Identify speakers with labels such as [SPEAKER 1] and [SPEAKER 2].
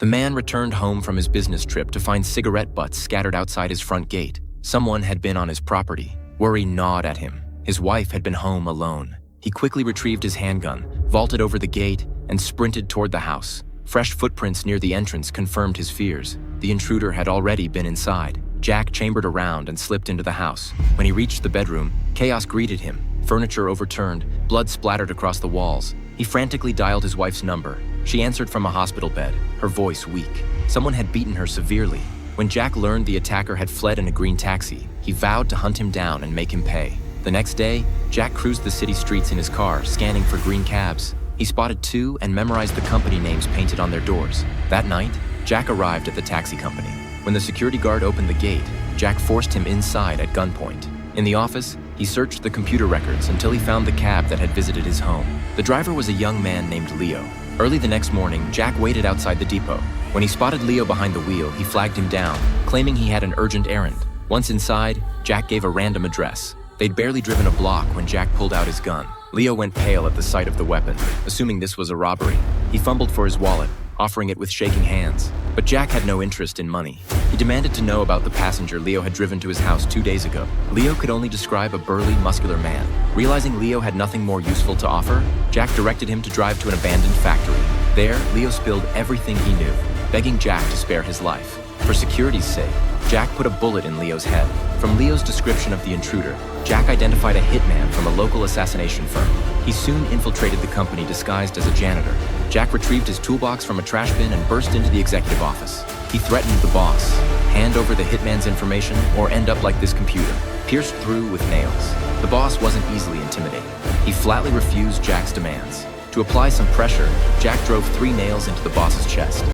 [SPEAKER 1] The man returned home from his business trip to find cigarette butts scattered outside his front gate. Someone had been on his property. Worry gnawed at him. His wife had been home alone. He quickly retrieved his handgun, vaulted over the gate, and sprinted toward the house. Fresh footprints near the entrance confirmed his fears. The intruder had already been inside. Jack chambered around and slipped into the house. When he reached the bedroom, chaos greeted him. Furniture overturned, blood splattered across the walls. He frantically dialed his wife's number. She answered from a hospital bed, her voice weak. Someone had beaten her severely. When Jack learned the attacker had fled in a green taxi, he vowed to hunt him down and make him pay. The next day, Jack cruised the city streets in his car, scanning for green cabs. He spotted two and memorized the company names painted on their doors. That night, Jack arrived at the taxi company. When the security guard opened the gate, Jack forced him inside at gunpoint. In the office, he searched the computer records until he found the cab that had visited his home. The driver was a young man named Leo. Early the next morning, Jack waited outside the depot. When he spotted Leo behind the wheel, he flagged him down, claiming he had an urgent errand. Once inside, Jack gave a random address. They'd barely driven a block when Jack pulled out his gun. Leo went pale at the sight of the weapon, assuming this was a robbery. He fumbled for his wallet, offering it with shaking hands. But Jack had no interest in money. He demanded to know about the passenger Leo had driven to his house 2 days ago. Leo could only describe a burly, muscular man. Realizing Leo had nothing more useful to offer, Jack directed him to drive to an abandoned factory. There, Leo spilled everything he knew, begging Jack to spare his life. For security's sake, Jack put a bullet in Leo's head. From Leo's description of the intruder, Jack identified a hitman from a local assassination firm. He soon infiltrated the company disguised as a janitor. Jack retrieved his toolbox from a trash bin and burst into the executive office. He threatened the boss, hand over the hitman's information or end up like this computer, pierced through with nails. The boss wasn't easily intimidated. He flatly refused Jack's demands. To apply some pressure, Jack drove 3 nails into the boss's chest.